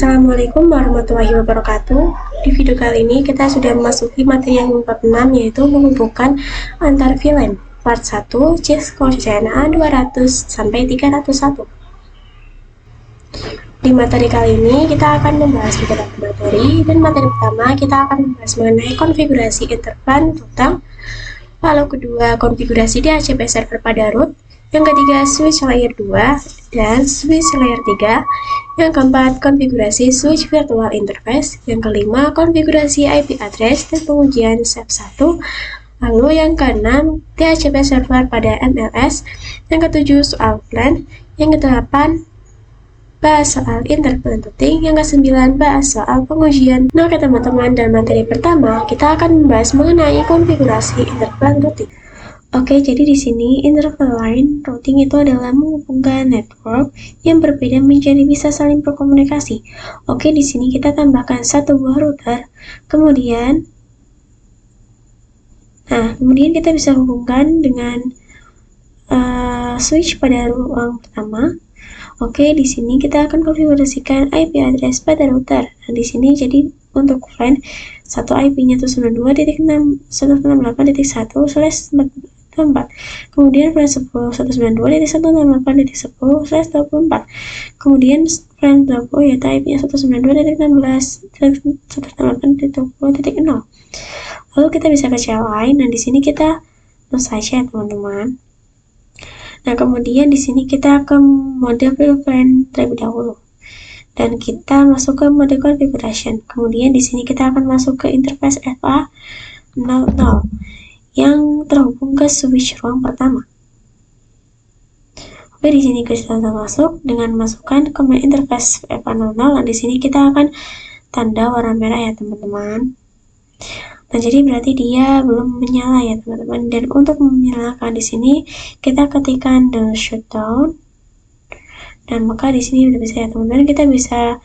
Assalamualaikum warahmatullahi wabarakatuh. Di video kali ini kita sudah memasuki materi yang bab 6, yaitu menghubungkan antar VLAN part 1 CIS Corsana 200 sampai 301. Di materi kali ini kita akan membahas beberapa materi, dan materi pertama kita akan membahas mengenai konfigurasi interplan total, lalu kedua konfigurasi DHCP server pada root, yang ketiga switch layer 2 dan switch layer 3, yang keempat konfigurasi switch virtual interface, yang kelima konfigurasi IP address dan pengujian SAP 1, lalu yang keenam DHCP server pada MLS, yang ketujuh soal plan, yang kedelapan bahas soal interplan routing, yang kesembilan bahas soal pengujian. Nah, oke teman-teman, dalam materi pertama kita akan membahas mengenai konfigurasi interplan routing. Oke, jadi di sini interplan routing itu adalah menghubungkan network yang berbeda menjadi bisa saling berkomunikasi. Oke, di sini kita tambahkan satu buah router. Kemudian kita bisa hubungkan dengan switch pada ruang pertama. Oke, di sini kita akan konfigurasikan IP address pada router. Nah, di sini jadi untuk LAN satu IP-nya 192.168.1/4. Kemudian LAN 10.192.168.10/24. Kemudian LAN 20 yaitu IP-nya 192.16.168.20.0. Lalu kita bisa ke CL lain. Nah, di sini kita tulis saja teman-teman. Nah, kemudian di sini kita ke mode VLAN terlebih dahulu. Dan kita masuk ke mode configuration. Kemudian di sini kita akan masuk ke interface FA00 yang terhubung ke switch ruang pertama. Oke, di sini kita masuk dengan masukkan command interface FA00. Nah, di sini kita akan tanda warna merah ya, teman-teman. Nah, jadi berarti dia belum menyala ya, teman-teman. Dan untuk menyalakan di sini kita ketikkan the shutdown. Dan maka di sini udah bisa ya, teman-teman. Kita bisa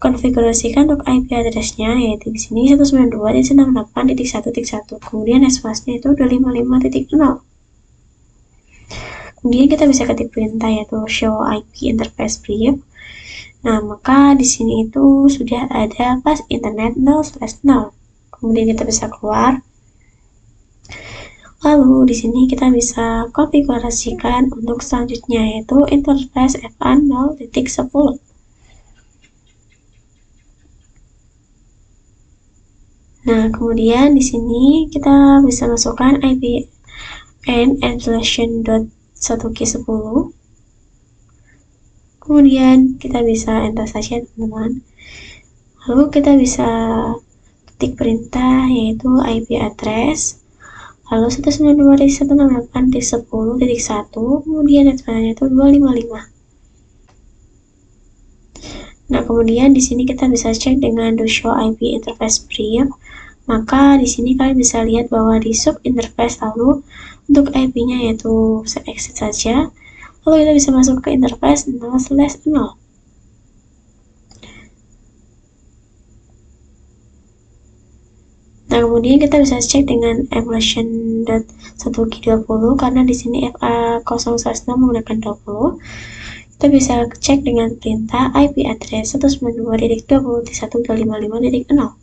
konfigurasikan untuk IP address-nya, yaitu di sini 192.168.1.1. Kemudian hash-nya itu 255.0. Kemudian kita bisa ketik perintah yaitu show IP interface brief. Nah, maka di sini itu sudah ada pas internet 0/0. Kemudian kita bisa keluar. Lalu di sini kita bisa konfigurasikan untuk selanjutnya yaitu interface FA0.10. Nah, kemudian di sini kita bisa masukkan IP n/1G10. Kemudian kita bisa enter saja, teman-teman. Lalu kita bisa ketik perintah yaitu IP address, lalu 192.168.10.1, kemudian hash-nya itu 255. Nah, kemudian di sini kita bisa cek dengan do show IP interface brief. Maka di sini kalian bisa lihat bahwa di sub interface, lalu untuk IP-nya yaitu saya exit saja. Lalu kita bisa masuk ke interface 0/0. Nah, kemudian kita bisa cek dengan emulation.1G20 karena di sini FA0/0 menggunakan 20. Kita bisa cek dengan perintah IP address 192.20.1.255.0.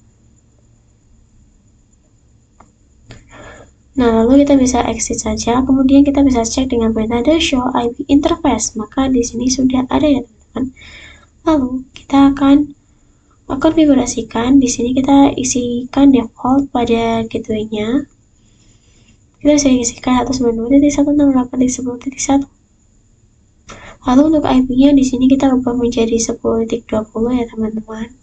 Nah, lalu kita bisa exit saja. Kemudian kita bisa cek dengan perintah the show IP interface. Maka di sini sudah ada ya, teman-teman. Lalu kita akan konfigurasikan. Di sini kita isikan default pada gateway-nya. Kita bisa isikan 192.168.10.1. Lalu untuk IP-nya di sini kita ubah menjadi 10.20 ya, teman-teman.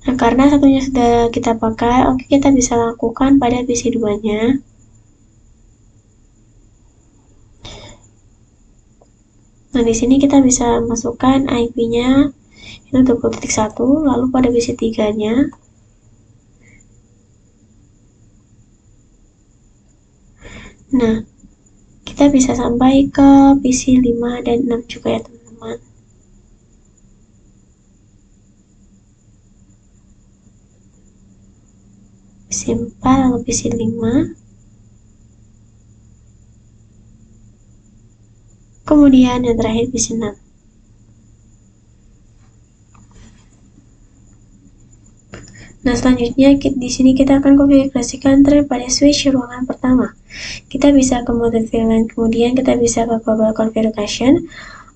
Nah, karena satunya sudah kita pakai, oke, kita bisa lakukan pada PC 2-nya. Nah, di sini kita bisa masukkan IP-nya itu 20.1, lalu pada PC 3-nya. Nah, kita bisa sampai ke PC 5 dan 6 juga ya, teman-teman. PC 4 lalu PC 5. kemudian yang terakhir PC 6. Nah, selanjutnya di sini kita akan konfigurasikan thread pada switch ruangan pertama. Kita bisa ke mode VLAN, kemudian kita bisa ke global configuration.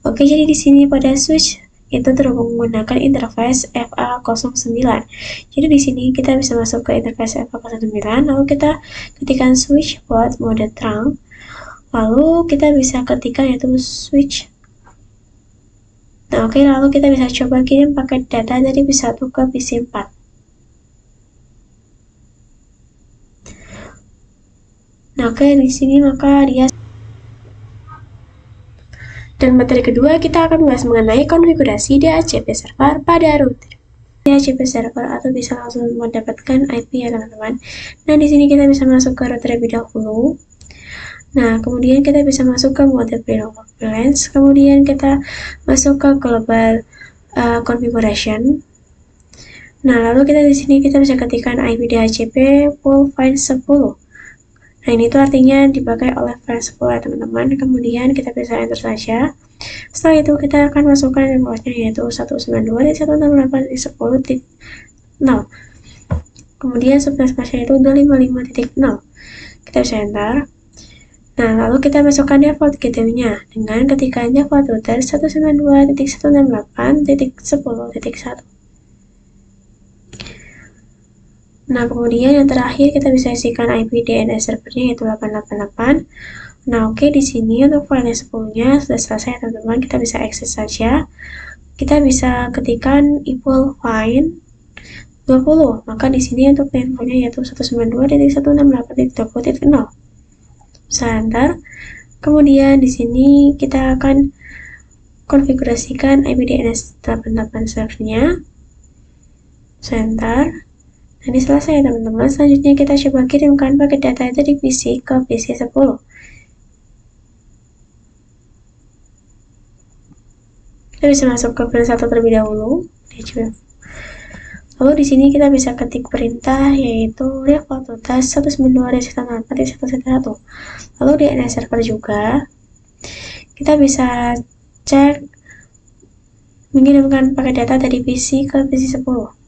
Oke, jadi di sini pada switch itu terhubung menggunakan interface FA09. Jadi di sini kita bisa masuk ke interface FA09, lalu kita ketikkan switch port mode trunk. Lalu kita bisa ketikkan yaitu switch. Nah, oke, lalu kita bisa coba kirim paket data dari PC1 ke PC4. Nah, oke, di sini maka dia. Dan materi kedua kita akan membahas mengenai konfigurasi DHCP server pada router. DHCP server atau bisa langsung mendapatkan IP ya teman-teman. Nah, di sini kita bisa masuk ke router terlebih dahulu. Nah, kemudian kita bisa masuk ke mode preload balance, kemudian kita masuk ke global configuration. Nah, lalu kita di sini kita bisa ketikkan IP DHCP full find 10. Nah, ini tuh artinya dipakai oleh file 10 ya teman-teman. Kemudian kita bisa enter saja. Setelah itu kita akan masukkan portnya yaitu 192.168.10.0. Kemudian subnetnya itu 255.0. Kita bisa enter. Nah, lalu kita masukkan default gateway-nya dengan ketikan default router 192.168.10.1. Nah, kemudian yang terakhir kita bisa isikan IP DNS servernya yaitu 888. Nah, oke, di sini untuk file 10-nya sudah selesai teman-teman, kita bisa akses saja. Kita bisa ketikkan equal find 20. Maka di sini untuk infonya yaitu 192.168.20.0. Bisa enter. Kemudian di sini kita akan konfigurasikan IP DNS 88 servernya. Bisa enter. Nah, ini selesai teman-teman. Selanjutnya kita coba kirimkan paket data dari PC ke PC 10. Kita bisa masuk ke file 1 terlebih dahulu. Lalu di sini kita bisa ketik perintah yaitu default router 192.168.1.1. Lalu di DNS server juga kita bisa cek mengirimkan paket data dari PC ke PC 10.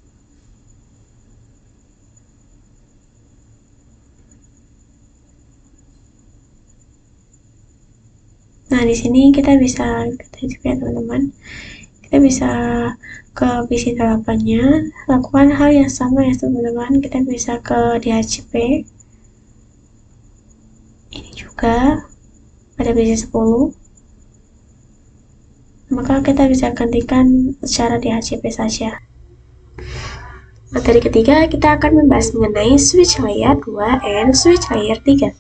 Nah, di sini kita bisa ya teman-teman. Kita bisa ke PC 8-nya, lakukan hal yang sama ya teman-teman. Kita bisa ke DHCP. Ini juga pada PC 10. Maka kita bisa gantikan secara DHCP saja. Materi ketiga kita akan membahas mengenai switch layer 2 and switch layer 3.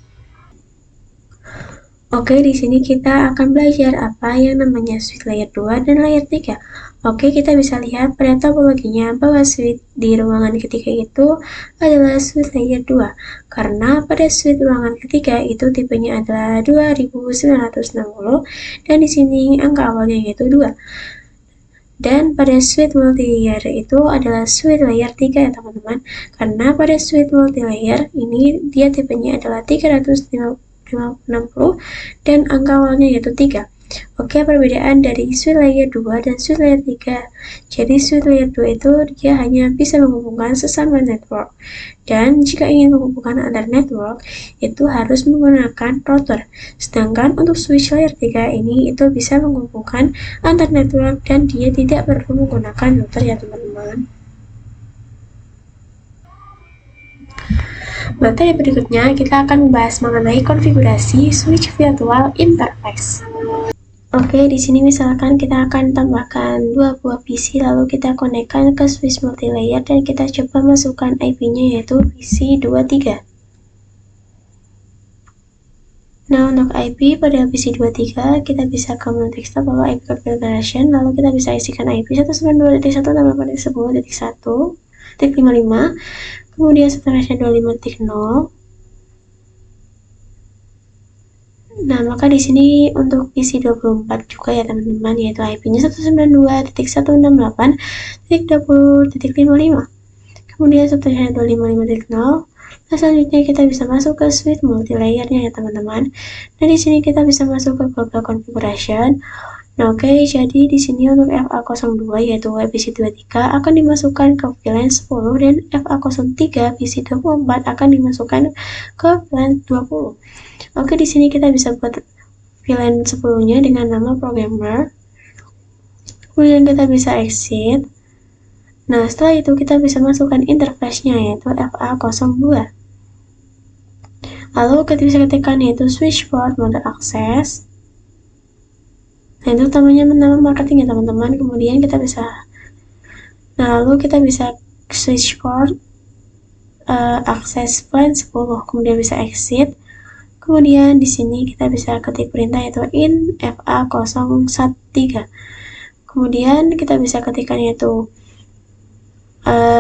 Oke, di sini kita akan belajar apa yang namanya switch layer 2 dan layer 3. Oke, kita bisa lihat pada topologinya bahwa switch di ruangan ketiga itu adalah switch layer 2. Karena pada switch ruangan ketiga itu tipenya adalah 2960 dan di sini angka awalnya yaitu 2. Dan pada switch multi-layer itu adalah switch layer 3 ya teman-teman. Karena pada switch multi-layer ini dia tipenya adalah 360 dan angka awalnya yaitu 3. Oke, perbedaan dari switch layer 2 dan switch layer 3. Jadi switch layer 2 itu dia hanya bisa menghubungkan sesama network. Dan jika ingin menghubungkan antar network, itu harus menggunakan router. Sedangkan untuk switch layer 3 ini itu bisa menghubungkan antar network dan dia tidak perlu menggunakan router ya teman-teman. Materi berikutnya kita akan membahas mengenai konfigurasi switch virtual interface. Oke, di sini misalkan kita akan tambahkan 2 buah PC lalu kita konekkan ke switch multilayer dan kita coba masukkan IP-nya yaitu PC 23. Nah, untuk IP pada PC 23 kita bisa ke menu desktop lalu IP configuration lalu kita bisa isikan IP 192.168.10.1.55. Kemudian subnetnya 25.0. Nah, maka di sini untuk PC 24 juga ya teman-teman, yaitu IP-nya 192.168.20.55. Kemudian subnetnya 255.0. Nah, selanjutnya kita bisa masuk ke suite multilayernya ya teman-teman. Nah, di sini kita bisa masuk ke global configuration. Nah, oke, jadi di sini untuk FA02 yaitu WebVC23 akan dimasukkan ke VLAN 10 dan FA03 VC24 akan dimasukkan ke VLAN 20. Oke, di sini kita bisa buat VLAN 10-nya dengan nama programmer. Kemudian kita bisa exit. Nah, setelah itu kita bisa masukkan interface-nya yaitu FA02. Lalu kita bisa ketikkan yaitu switchboard mode access. Nah, itu nama marketing ya teman-teman. Kemudian kita bisa, lalu kita bisa switchboard access plan 10. Kemudian bisa exit. Kemudian di sini kita bisa ketik perintah yaitu in FA013. Kemudian kita bisa ketikkan yaitu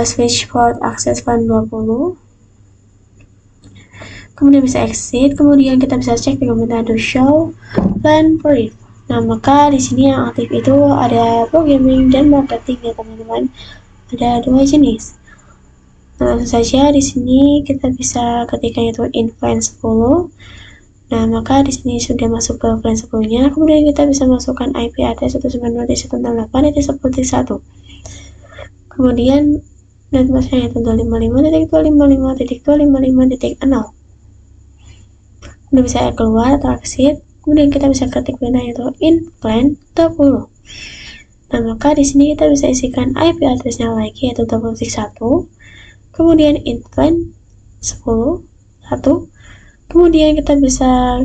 switchboard access plan 20. Kemudian bisa exit, kemudian kita bisa cek dengan metode show plan brief. Nah, maka di sini yang aktif itu ada programming dan marketing ya teman-teman. Ada dua jenis. Nah, langsung saja di sini kita bisa ketikkan itu in plan 10. Nah, maka di sini sudah masuk ke plan 10-nya. Kemudian kita bisa masukkan IP address 192.168.10.1. Kemudian networknya itu 255.255.255.0. Kemudian bisa keluar atau exit. Kemudian kita bisa ketik perintah yaitu in plan 20. Nah, maka di sini kita bisa isikan IP address-nya lagi yaitu 1. Kemudian in plan 10 1. Kemudian kita bisa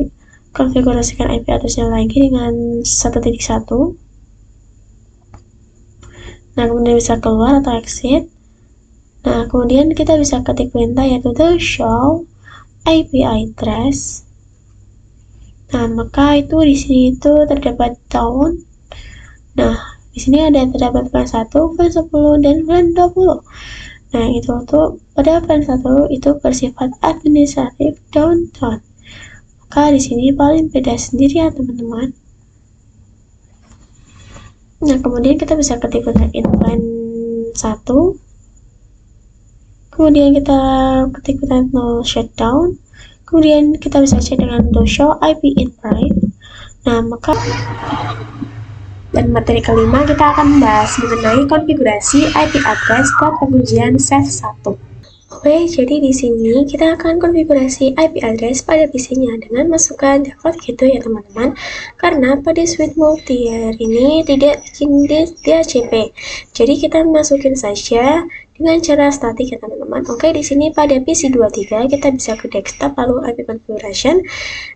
konfigurasikan IP address-nya lagi dengan 1.1. Nah, kemudian bisa keluar atau exit. Nah, kemudian kita bisa ketik perintah yaitu the show IP address. Nah, maka itu di sini itu terdapat tahun. Nah, di sini ada terdapat plan 1, plan 10, dan plan 20. Nah, itu tuh pada plan 1 itu bersifat administratif downtown. Maka di sini paling beda sendiri ya teman-teman. Nah, kemudian kita bisa ketik in plan 1. Kemudian kita ketik no shutdown. Kemudian kita bisa cek dengan do show IP in private. Nah, maka dan materi kelima kita akan membahas mengenai konfigurasi IP address dan pengujian set 1. Oke, jadi di sini kita akan konfigurasi IP address pada PC-nya dengan masukkan default gitu ya teman-teman. Karena pada suite multi-layer ini tidak bikin DHCP. Jadi kita masukin saja dengan cara statik ya teman-teman. Oke, di sini pada PC 23 kita bisa ke desktop lalu IP configuration.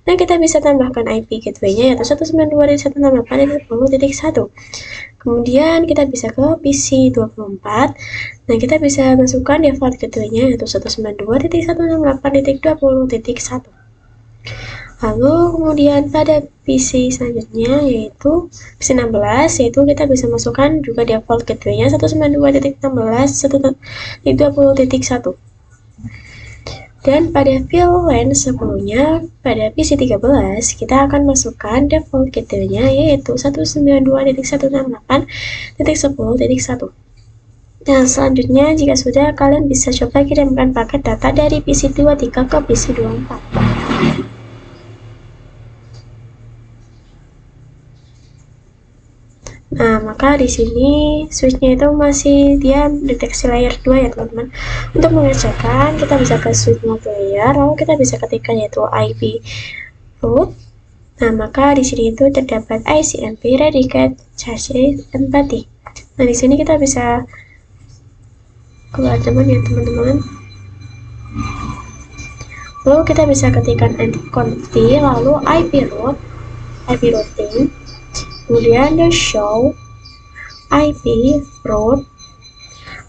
Nah, kita bisa tambahkan IP gateway-nya yaitu 192.168.10.1. Kemudian kita bisa ke PC 24. Nah, kita bisa masukkan default gateway-nya yaitu 192.168.20.1. Lalu kemudian pada PC selanjutnya yaitu PC 16, yaitu kita bisa masukkan juga default gateway-nya 192.16.20.1. Dan pada VLAN sebelumnya pada PC 13 kita akan masukkan default gateway-nya yaitu 192.168.10.1. Nah, selanjutnya jika sudah, kalian bisa coba kirimkan paket data dari PC 23 ke PC 24. Nah, maka di sini switch-nya itu masih dia deteksi layer 2 ya teman-teman. Untuk mengecekkan, kita bisa ke switch multilayer, lalu kita bisa ketikkan yaitu IP root. Nah, maka di sini itu terdapat ICMP Redicate Chassis Empathy. Nah, di sini kita bisa keluar teman ya teman-teman. Lalu kita bisa ketikkan conf lalu IP routing. Kemudian the show IP root.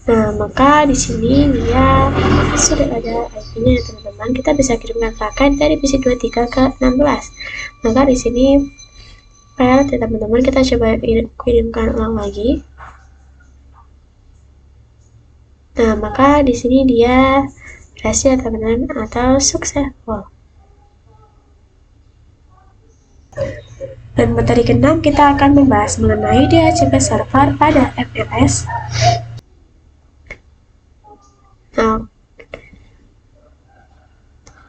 Nah, maka di sini dia sudah ada IP-nya ya teman-teman. Kita bisa kirimkan paket dari PC 23 ke 16. Maka di sini file ya teman-teman, kita coba kirimkan ulang lagi. Nah, maka di sini dia berhasil teman-teman atau successful. Dan materi ke-6 kita akan membahas mengenai DHCP server pada FLS. Nah,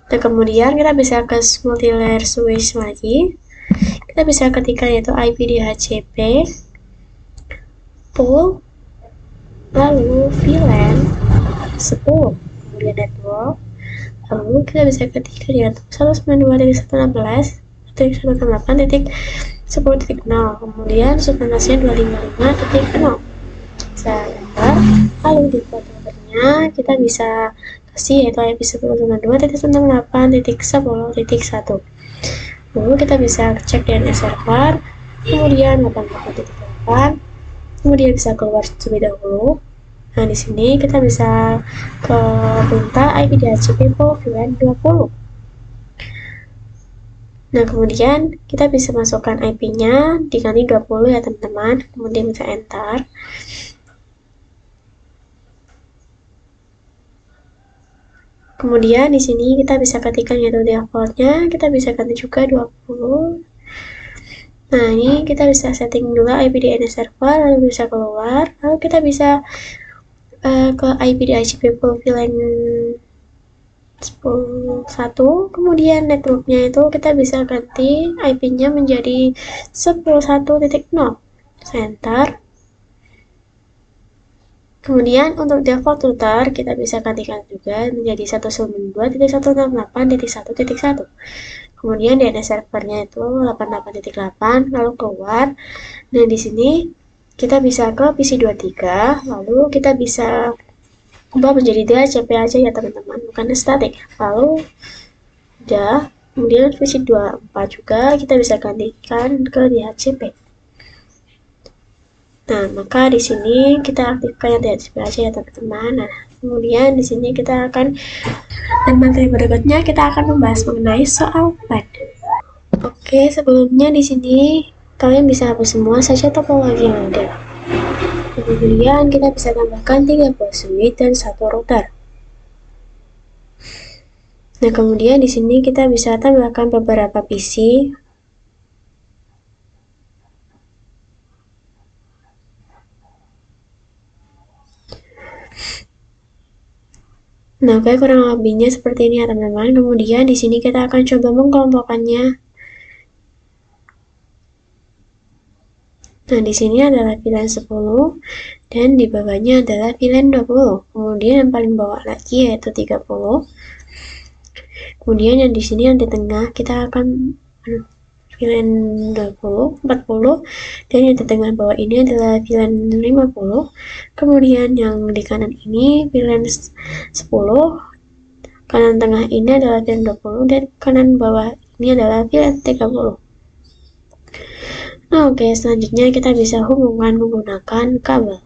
Nah, kemudian kita bisa ke multi-layer switch lagi. Kita bisa ketikkan yaitu IP DHCP, pool, lalu VLAN 10, kemudian network, lalu kita bisa ketikkan yaitu 192.168.10.0, kemudian subnetnya 255.0. Bisa enter, lalu di controllernya kita bisa kasih yaitu IP 10.92.168.10.1. Lalu kita bisa cek DNS server, kemudian 88.8, kemudian bisa keluar terlebih dahulu. Nah, di sini kita bisa ke perintah IP DHCP VLAN 20. Nah, kemudian kita bisa masukkan IP-nya diganti 20 ya teman-teman, kemudian bisa enter. Kemudian di sini kita bisa ketikkan yaitu defaultnya, kita bisa ganti juga 20. Nah, ini kita bisa setting dulu IP DNS server, lalu bisa keluar, lalu kita bisa ke IP DHCP VLAN 10.1, kemudian networknya itu kita bisa ganti IP-nya menjadi 10.1.0. Enter. Kemudian untuk default router kita bisa gantikan juga menjadi 192.168.1.1. Kemudian DNS servernya itu 88.8, lalu keluar. Nah, di sini kita bisa ke PC23, lalu kita bisa ubah menjadi DHCP aja ya teman-teman, bukan static. Lalu udah, kemudian PC24 juga kita bisa gantikan ke DHCP. Nah, maka di sini kita aktifkan yang DHCP aja ya teman-teman. Nah, kemudian di sini kita akan, dan materi berikutnya kita akan membahas mengenai soal WAN. Oke, sebelumnya di sini kalian bisa hapus semua saja topologi yang ada. Kemudian kita bisa tambahkan 30 switch dan 1 router. Nah, kemudian di sini kita bisa tambahkan beberapa PC. Nah, oke, kurang lebihnya seperti ini ya teman-teman. Kemudian di sini kita akan coba mengkelompokkannya. Nah, di sini adalah VLAN 10 dan di bawahnya adalah VLAN 20. Kemudian yang paling bawah lagi yaitu 30. Kemudian yang di sini yang di tengah kita akan VLAN 20, 40, dan yang di tengah bawah ini adalah VLAN 50. Kemudian yang di kanan ini VLAN 10, kanan tengah ini adalah VLAN 20, dan kanan bawah ini adalah VLAN 30. Nah, oke, selanjutnya kita bisa hubungkan menggunakan kabel.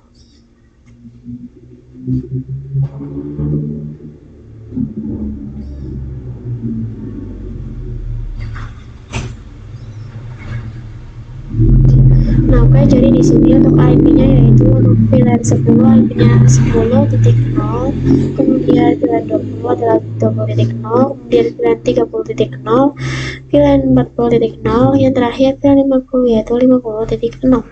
Nah, oke, jadi di sini untuk IP-nya yaitu untuk VLAN 10 IP-nya 10.0, kemudian VLAN 20 adalah 20.0, kemudian VLAN 30.0, VLAN 40.0, yang terakhir VLAN 50 yaitu 50.0.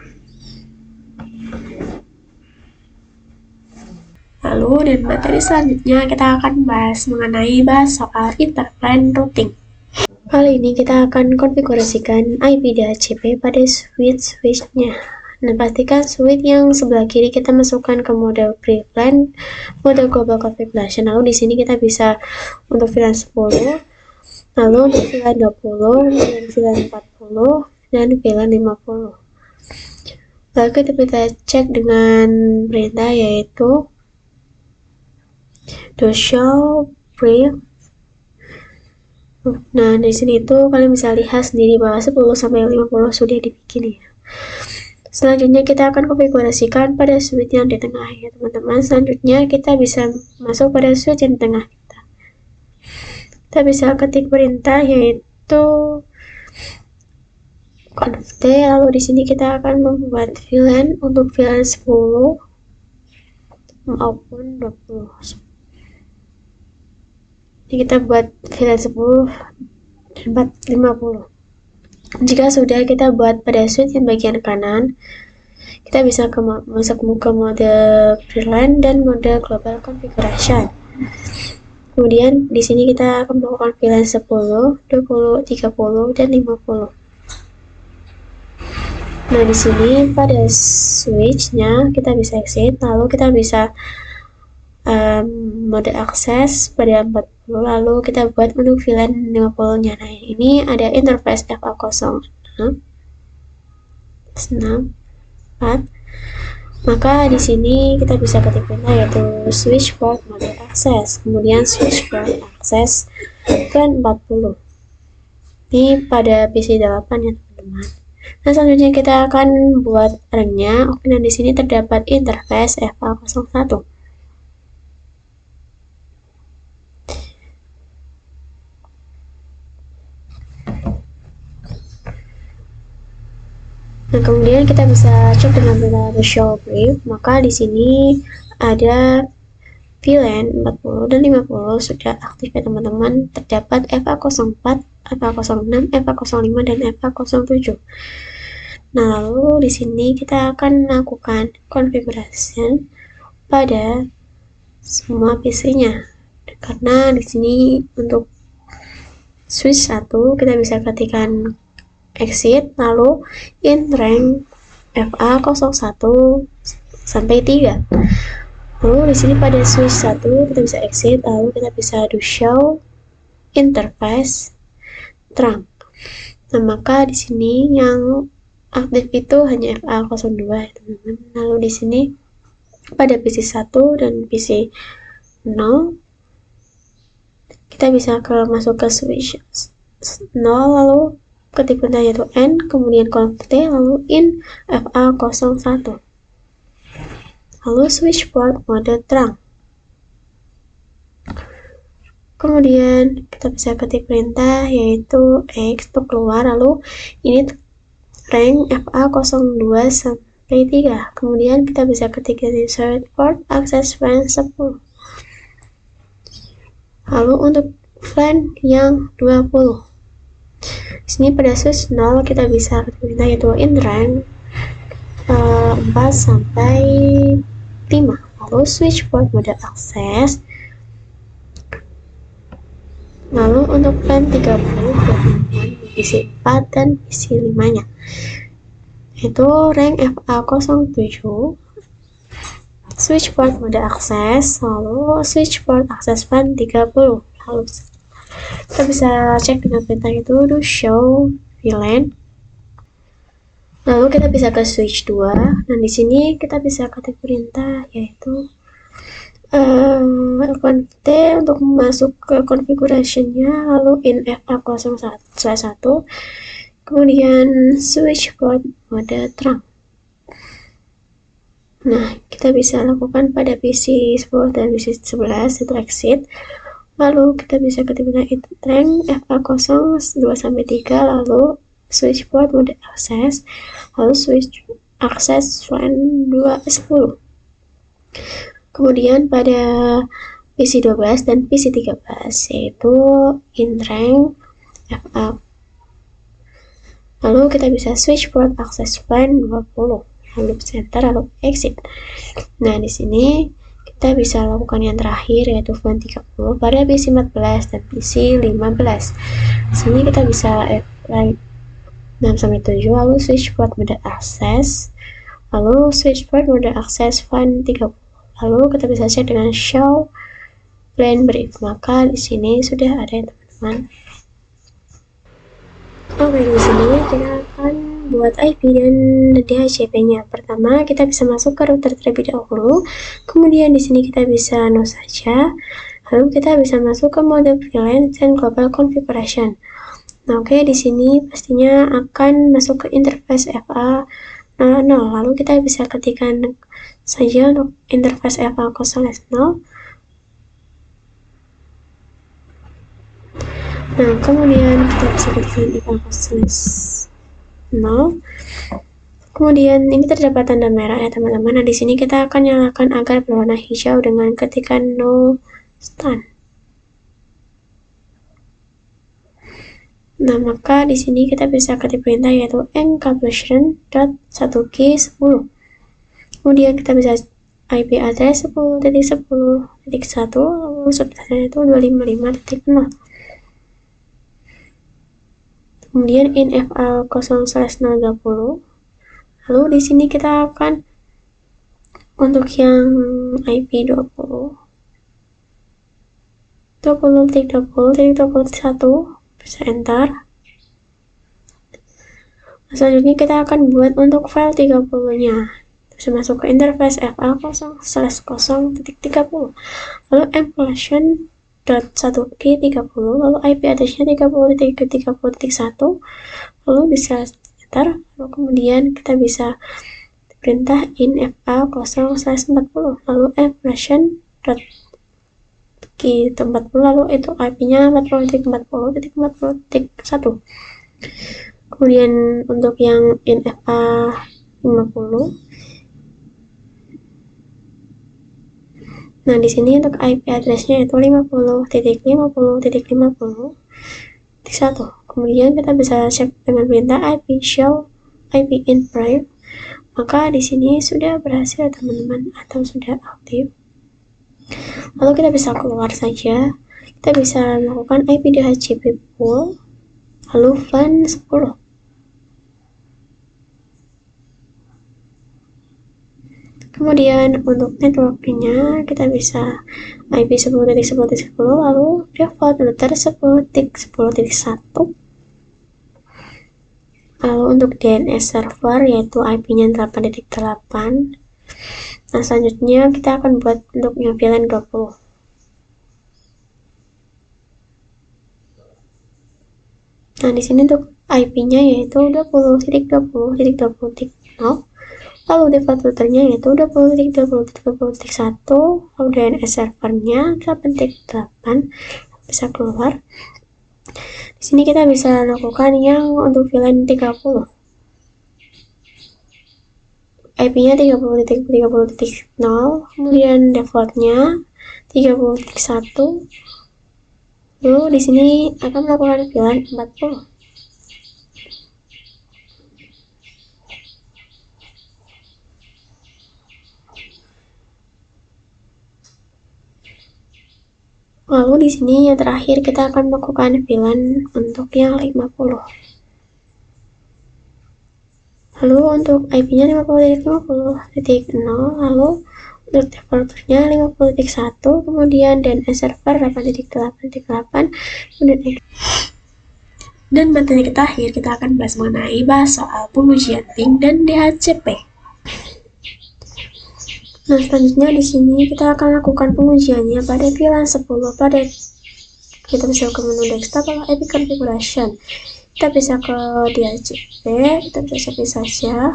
Lalu dan materi selanjutnya kita akan bahas soal interplan routing. Kali ini kita akan konfigurasikan IP DHCP pada switch-nya. Dan pastikan switch yang sebelah kiri kita masukkan ke mode pre-plan, mode global configuration. Lalu di sini kita bisa untuk VLAN 10, lalu untuk VLAN 20, dan VLAN 40, dan VLAN 50. Lalu kita bisa cek dengan perintah yaitu do show brief. Nah, di sini itu kalian bisa lihat sendiri bahwa 10 sampai 50 sudah dibikin ya. Selanjutnya kita akan konfigurasikan pada switch yang di tengah ya teman-teman. Selanjutnya kita bisa masuk pada switch yang di tengah kita. Kita bisa ketik perintah yaitu conft, lalu di sini kita akan membuat VLAN untuk VLAN 10 maupun 20. Ini kita buat VLAN 10 dan 50. Jika sudah, kita buat pada switch yang bagian kanan, kita bisa masuk ke mode VLAN dan mode global configuration. Kemudian di sini kita akan melakukan VLAN 10, 20, 30, dan 50. Nah, di sini pada switch-nya kita bisa exit, lalu kita bisa mode akses pada 40, lalu kita buat untuk VLAN 50-nya. Nah, ini ada interface FA06, 4. Maka di sini kita bisa ketik perintah yaitu switch port mode akses, kemudian switch port akses VLAN 40. Ini pada PC 8 ya teman-teman. Nah, selanjutnya kita akan buat ringnya. Oke, nah di sini terdapat interface FA01. Nah, kemudian kita bisa cek dengan perintah show brief. Maka di sini ada VLAN 40 dan 50 sudah aktif ya teman-teman. Terdapat FA04, FA06, FA05, dan FA07. Nah, lalu di sini kita akan melakukan konfigurasi pada semua PC-nya. Karena di sini untuk switch 1 kita bisa ketikkan exit, lalu in rank FA01 sampai 3. Lalu di sini pada switch 1 kita bisa exit, lalu kita bisa do show interface terang. Nah, maka di sini yang aktif itu hanya FA02 ya teman-teman. Lalu di sini pada PC 1 dan PC 0 kita bisa masuk ke switch 0, lalu ketik perintah yaitu N, kemudian convert lalu in FA01, lalu switch port mode terang. Kemudian kita bisa ketik perintah yaitu X untuk keluar, lalu ini rank FA02 sampai 3. Kemudian kita bisa ketik insert port access VLAN 10. Lalu untuk VLAN yang 20. Di sini pada switch 0 kita bisa ketik perintah yaitu in rank 4 sampai 5. Lalu switch port mode akses. Lalu untuk VLAN 30 PC 4 dan PC 5-nya itu rank FA07, switch port mode akses, lalu switch port akses VLAN 30. Lalu kita bisa cek dengan perintah itu do show VLAN. Lalu kita bisa ke switch 2. Dan di sini kita bisa ketik perintah yaitu T untuk masuk ke configuration-nya, lalu in FA01, kemudian switch port mode terang. Nah, kita bisa lakukan pada PC 10 dan PC 11 itu exit. Lalu kita bisa ketik rank FA02 sampai 3, lalu switch port mode akses, lalu switch akses VLAN 10. Kemudian pada PC 12 dan PC 13 yaitu in rank FA. Lalu kita bisa switch port akses VLAN 20, lalu center, lalu exit. Nah, di sini kita bisa lakukan yang terakhir yaitu VLAN 30 pada PC 14 dan PC 15. Di sini kita bisa apply 6 sampai 7, lalu switch port mode akses, lalu switch port mode akses VLAN 30. Lalu kita bisa cek dengan show VLAN brief. Maka di sini sudah ada ya teman-teman. Oke, di sini kita akan buat IP dan DHCP-nya. Pertama, kita bisa masuk ke router terlebih dahulu. Kemudian di sini kita bisa no saja. Lalu kita bisa masuk ke mode VLAN dan global configuration. Nah, oke, di sini pastinya akan masuk ke interface FA00. Lalu kita bisa ketikkan saja untuk interface FA0/0. Nah, kemudian kita bisa ketikkan FA0/0. Kemudian ini terdapat tanda merah ya teman-teman. Nah, di sini kita akan nyalakan agar berwarna hijau dengan ketikan no stun. Nah, maka di sini kita bisa ketik perintah yaitu encapsulation.1K10. Kemudian kita bisa IP address 10.10.1, subtasnya itu 255.0. Kemudian infl 0/030. Lalu di sini kita akan untuk yang IP 20.20.20.1 bisa enter. Selanjutnya kita akan buat untuk file 30-nya. Bisa masuk ke interface fl 0/0.30. Lalu emulation.1k30, lalu IP address-nya 30.30.1, lalu bisa enter. Lalu kemudian kita bisa perintah infl 0/40, lalu emulation.k40, lalu itu IP-nya 40.40.40.1. Kemudian untuk yang infl 50. Nah, di sini untuk IP address-nya itu 50.50.50.1. Kemudian kita bisa cek dengan perintah IP show IP in private. Maka di sini sudah berhasil teman-teman, atau sudah aktif. Lalu kita bisa keluar saja. Kita bisa melakukan IP DHCP pool, lalu VLAN 10. Kemudian untuk networknya kita bisa IP 10.10.10, lalu default router 10.10.1. Lalu untuk DNS server yaitu IP-nya 8.8. Nah, selanjutnya kita akan buat untuk yang VLAN 20. Nah, di sini untuk IP-nya yaitu 20.20.20.0. Lalu default routernya yaitu 20.20.20.1, lalu DNS servernya 8.8. Bisa keluar. Di sini kita bisa lakukan yang untuk VLAN 30. IP-nya 30.30.0, kemudian defaultnya 30.1. Lalu di sini akan melakukan VLAN 40. Lalu di sini yang terakhir kita akan melakukan VLAN untuk yang 50. Lalu untuk IP-nya 50.50.0, lalu untuk defaultnya 50.1, kemudian DNS server 8.8.8, kemudian dan materi terakhir kita akan bahas soal pengujian ping dan DHCP. Nah, selanjutnya di sini kita akan lakukan pengujiannya pada VLAN 10. Kita bisa ke menu desktop atau IP configuration. Kita bisa ke DHCP, kita bisa copy saja.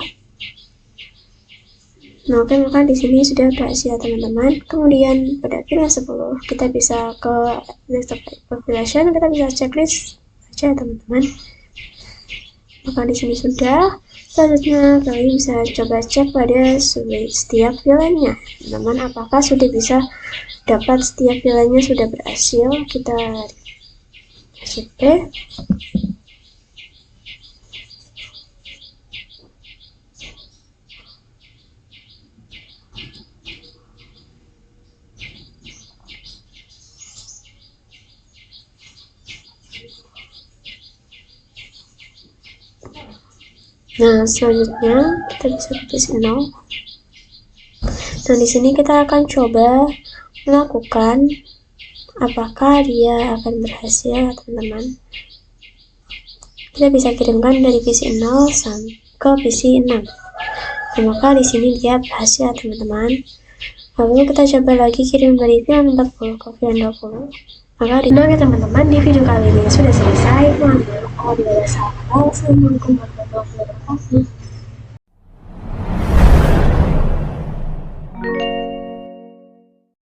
Nah, oke, maka di sini sudah berhasil teman-teman. Kemudian pada VLAN 10 kita bisa ke desktop configuration, kita bisa checklist saja teman-teman. Maka di sini sudah. Selanjutnya kalian bisa coba cek pada setiap VLAN-nya, teman-teman, apakah sudah bisa dapat setiap VLAN-nya sudah berhasil. Kita cek. Nah, selanjutnya kita bisa ketik 0. Nah, di sini kita akan coba melakukan apakah dia akan berhasil, teman-teman. Kita bisa kirimkan dari PC 0 ke PC 6. Nah, maka di sini dia berhasil, teman-teman. Lalu kita coba lagi kirim dari VLAN 40 ke VLAN 20. Maka teman-teman, di video kali ini sudah selesai. Mohon maaf apabila ada salah. Assalamualaikum warahmatullahi wabarakatuh.